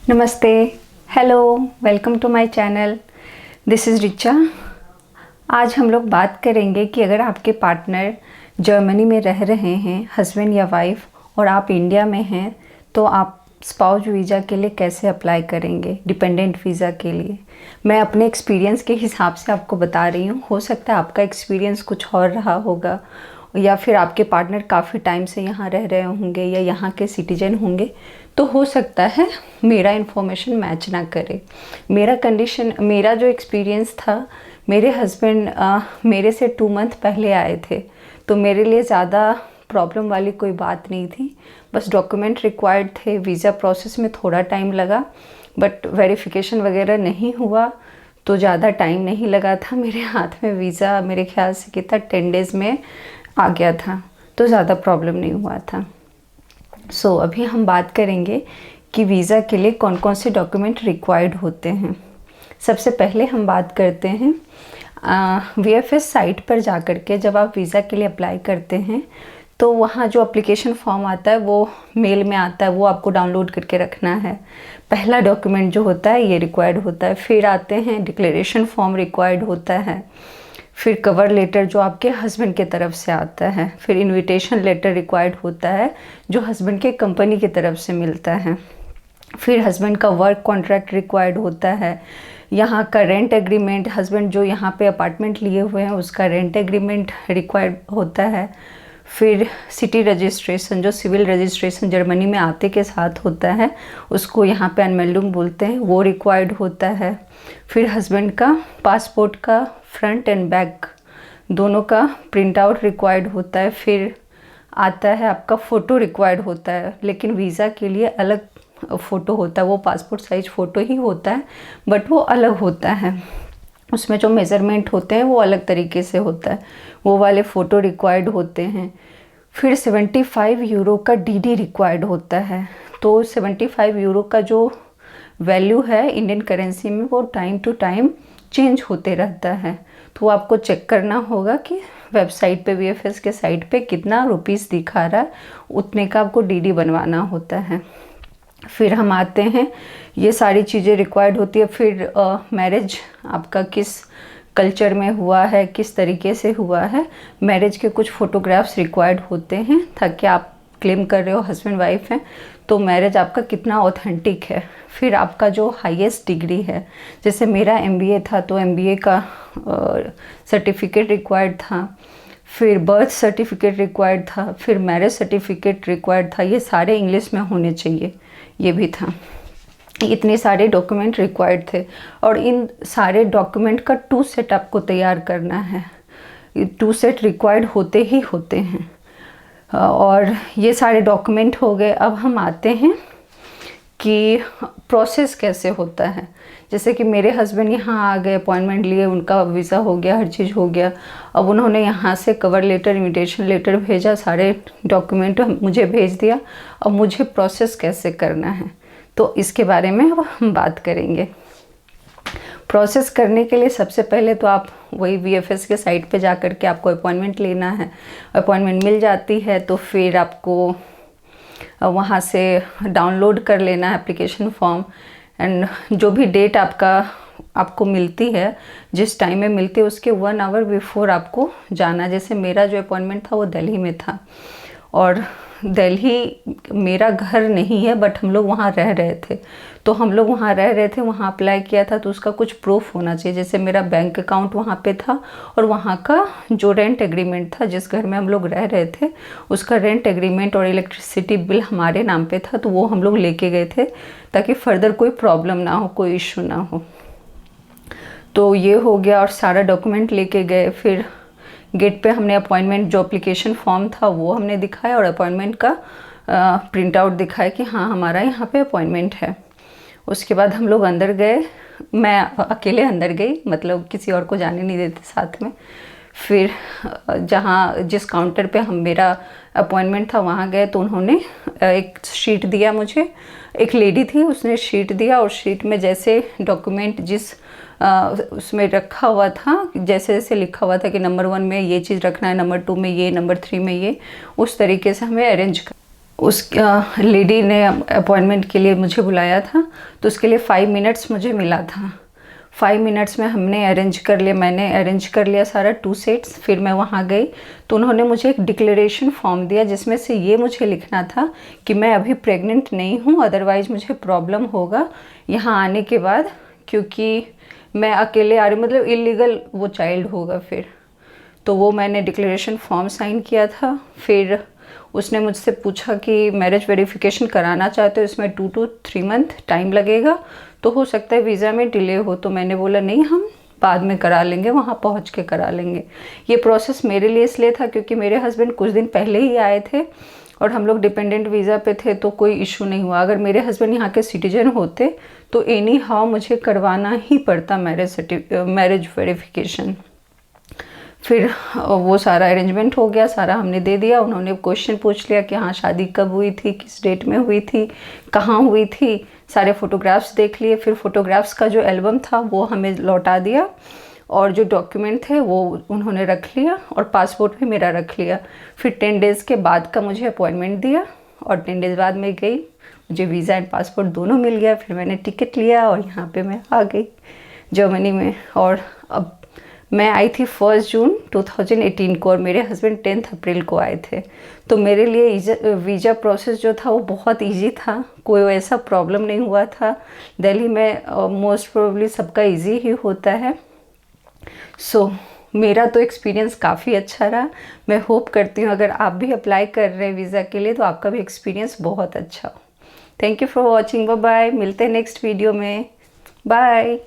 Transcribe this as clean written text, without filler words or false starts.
नमस्ते, hello, welcome to my channel. This is Richa. आज हम लोग बात करेंगे कि अगर आपके पार्टनर जर्मनी में रह रहे हैं, हस्बैंड या वाइफ, और आप इंडिया में हैं, तो आप स्पाउस वीज़ा के लिए कैसे अप्लाई करेंगे, डिपेंडेंट वीज़ा के लिए। मैं अपने एक्सपीरियंस के हिसाब से आपको बता रही हूँ। हो सकता है आपका एक्सपीरियंस कुछ और रहा होगा, या फिर आपके पार्टनर काफ़ी टाइम से यहाँ रह रहे होंगे या यहाँ के सिटीजन होंगे, तो हो सकता है मेरा इन्फॉर्मेशन मैच ना करे। मेरा जो एक्सपीरियंस था, मेरे हस्बैंड मेरे से 2 मंथ पहले आए थे, तो मेरे लिए ज़्यादा प्रॉब्लम वाली कोई बात नहीं थी। बस डॉक्यूमेंट रिक्वायर्ड थे, वीज़ा प्रोसेस में थोड़ा टाइम लगा, बट वेरिफिकेशन वगैरह नहीं हुआ तो ज़्यादा टाइम नहीं लगा था। मेरे हाथ में वीज़ा मेरे ख्याल से कितना 10 डेज़ में आ गया था, तो ज़्यादा प्रॉब्लम नहीं हुआ था। अभी हम बात करेंगे कि वीज़ा के लिए कौन कौन से डॉक्यूमेंट रिक्वायर्ड होते हैं। सबसे पहले हम बात करते हैं VFS साइट पर जा कर के। जब आप वीज़ा के लिए अप्लाई करते हैं तो वहाँ जो एप्लीकेशन फॉर्म आता है वो मेल में आता है, वो आपको डाउनलोड करके रखना है। पहला डॉक्यूमेंट जो होता है ये रिक्वायर्ड होता है। फिर आते हैं डिक्लेरेशन फॉर्म रिक्वायर्ड होता है। फिर कवर लेटर जो आपके हस्बैंड के तरफ से आता है। फिर इनविटेशन लेटर रिक्वायर्ड होता है जो हस्बैंड के कंपनी की तरफ से मिलता है। फिर हस्बैंड का वर्क कॉन्ट्रैक्ट रिक्वायर्ड होता है। यहाँ का रेंट एग्रीमेंट, हस्बैंड जो यहाँ पे अपार्टमेंट लिए हुए हैं उसका रेंट एग्रीमेंट रिक्वायर्ड होता है। फिर सिटी रजिस्ट्रेशन, जो सिविल रजिस्ट्रेशन जर्मनी में आते के साथ होता है, उसको यहाँ पे अनमेल्डुंग बोलते हैं, वो रिक्वायर्ड होता है। फिर हस्बैंड का पासपोर्ट का फ्रंट एंड बैक दोनों का प्रिंट आउट रिक्वायर्ड होता है। फिर आता है आपका फ़ोटो रिक्वायर्ड होता है, लेकिन वीज़ा के लिए अलग फ़ोटो होता है। वो पासपोर्ट साइज फ़ोटो ही होता है, बट वो अलग होता है। उसमें जो मेज़रमेंट होते हैं वो अलग तरीके से होता है, वो वाले फ़ोटो रिक्वायर्ड होते हैं। फिर 75 यूरो का DD रिक्वायर्ड होता है। तो 75 यूरो का जो वैल्यू है इंडियन करेंसी में, वो टाइम टू टाइम चेंज होते रहता है। तो आपको चेक करना होगा कि वेबसाइट पे, VFS के साइट पे कितना रुपीस दिखा रहा है, उतने का आपको DD बनवाना होता है। फिर हम आते हैं, ये सारी चीज़ें रिक्वायर्ड होती है। फिर मैरिज आपका किस कल्चर में हुआ है, किस तरीके से हुआ है, मैरिज के कुछ फ़ोटोग्राफ्स रिक्वायर्ड होते हैं, ताकि आप क्लेम कर रहे हो हस्बैंड वाइफ हैं तो मैरिज आपका कितना ऑथेंटिक है। फिर आपका जो हाईएस्ट डिग्री है, जैसे मेरा MBA था तो MBA का सर्टिफिकेट रिक्वायर्ड था। फिर बर्थ सर्टिफिकेट रिक्वायर्ड था। फिर मैरिज सर्टिफिकेट रिक्वायर्ड था। ये सारे इंग्लिश में होने चाहिए, ये भी था। इतने सारे डॉक्यूमेंट रिक्वायर्ड थे, और इन सारे डॉक्यूमेंट का 2 सेट आपको तैयार करना है। 2 सेट रिक्वायर्ड होते ही होते हैं। और ये सारे डॉक्यूमेंट हो गए। अब हम आते हैं कि प्रोसेस कैसे होता है। जैसे कि मेरे हस्बैंड यहाँ आ गए, अपॉइंटमेंट लिए, उनका वीज़ा हो गया, हर चीज़ हो गया। अब उन्होंने यहाँ से कवर लेटर, इन्विटेशन लेटर भेजा, सारे डॉक्यूमेंट मुझे भेज दिया। अब मुझे प्रोसेस कैसे करना है, तो इसके बारे में अब हम बात करेंगे। प्रोसेस करने के लिए सबसे पहले तो आप वही VFS के साइट पे जा कर के आपको अपॉइंटमेंट लेना है। अपॉइंटमेंट मिल जाती है तो फिर आपको वहाँ से डाउनलोड कर लेना है एप्लीकेशन फॉर्म, एंड जो भी डेट आपको मिलती है, जिस टाइम में मिलती है उसके 1 आवर बिफोर आपको जाना। जैसे मेरा जो अपॉइंटमेंट था वो दिल्ली में था, और दिल्ली मेरा घर नहीं है, बट हम लोग वहाँ रह रहे थे। तो हम लोग वहाँ रह रहे थे, वहाँ अप्लाई किया था, तो उसका कुछ प्रूफ होना चाहिए। जैसे मेरा बैंक अकाउंट वहाँ पे था, और वहाँ का जो रेंट एग्रीमेंट था, जिस घर में हम लोग रह रहे थे, उसका रेंट एग्रीमेंट और इलेक्ट्रिसिटी बिल हमारे नाम पे था, तो वो हम लोग लेके गए थे, ताकि फर्दर कोई प्रॉब्लम ना हो, कोई इशू ना हो। तो ये हो गया, और सारा डॉक्यूमेंट लेके गए। फिर गेट पे हमने अपॉइंटमेंट, जो एप्लीकेशन फॉर्म था वो हमने दिखाया, और अपॉइंटमेंट का प्रिंट आउट दिखाया कि हाँ हमारा यहाँ पे अपॉइंटमेंट है। उसके बाद हम लोग अंदर गए। मैं अकेले अंदर गई, मतलब किसी और को जाने नहीं देते साथ में। फिर जिस काउंटर पे मेरा अपॉइंटमेंट था वहाँ गए, तो उन्होंने एक शीट दिया मुझे। एक लेडी थी, उसने शीट दिया, और शीट में जैसे डॉक्यूमेंट जिस उसमें रखा हुआ था, जैसे जैसे लिखा हुआ था कि नंबर 1 में ये चीज़ रखना है, नंबर 2 में ये, नंबर 3 में ये, उस तरीके से हमें अरेंज कर। उस लेडी ने अपॉइंटमेंट के लिए मुझे बुलाया था, तो उसके लिए 5 मिनट्स मुझे मिला था। 5 मिनट्स में हमने अरेंज कर लिया, मैंने अरेंज कर लिया सारा 2 सेट्स। फिर मैं वहाँ गई तो उन्होंने मुझे एक डिक्लेरेशन फॉर्म दिया जिसमें से ये मुझे लिखना था कि मैं अभी प्रेग्नेंट नहीं हूँ, अदरवाइज़ मुझे प्रॉब्लम होगा यहाँ आने के बाद, क्योंकि मैं अकेले आ रही, मतलब इलीगल वो चाइल्ड होगा फिर। तो वो मैंने डिक्लेरेशन फॉर्म साइन किया था। फिर उसने मुझसे पूछा कि मैरिज वेरिफिकेशन कराना चाहते हो, इसमें 2 to 3 मंथ टाइम लगेगा, तो हो सकता है वीज़ा में डिले हो। तो मैंने बोला नहीं, हम बाद में करा लेंगे, वहाँ पहुँच के करा लेंगे। ये प्रोसेस मेरे लिए इसलिए था क्योंकि मेरे हस्बैंड कुछ दिन पहले ही आए थे और हम लोग डिपेंडेंट वीज़ा पे थे, तो कोई इशू नहीं हुआ। अगर मेरे हस्बैंड यहाँ के सिटीजन होते तो एनी हाउ मुझे करवाना ही पड़ता मैरिज वेरिफिकेशन। फिर वो सारा अरेंजमेंट हो गया, सारा हमने दे दिया। उन्होंने क्वेश्चन पूछ लिया कि हाँ शादी कब हुई थी, किस डेट में हुई थी, कहाँ हुई थी, सारे फ़ोटोग्राफ्स देख लिए। फिर फ़ोटोग्राफ्स का जो एल्बम था वो हमें लौटा दिया और जो डॉक्यूमेंट थे वो उन्होंने रख लिया और पासपोर्ट भी मेरा रख लिया। फिर 10 डेज़ के बाद का मुझे अपॉइंटमेंट दिया और 10 डेज़ बाद मैं गई, मुझे वीज़ा एंड पासपोर्ट दोनों मिल गया। फिर मैंने टिकट लिया और यहाँ पे मैं आ गई जर्मनी में। और अब मैं आई थी 1 जून 2018 को और मेरे हस्बैंड 10 अप्रैल को आए थे। तो मेरे लिए वीज़ा प्रोसेस जो था वो बहुत इजी था, कोई ऐसा प्रॉब्लम नहीं हुआ था। दिल्ली में मोस्ट प्रोबेबली सबका इजी ही होता है। सो मेरा तो एक्सपीरियंस काफ़ी अच्छा रहा। मैं होप करती हूँ अगर आप भी अप्लाई कर रहे हैं वीज़ा के लिए तो आपका भी एक्सपीरियंस बहुत अच्छा हो। Thank you for watching, bye bye. मिलते हैं नेक्स्ट वीडियो में, बाय।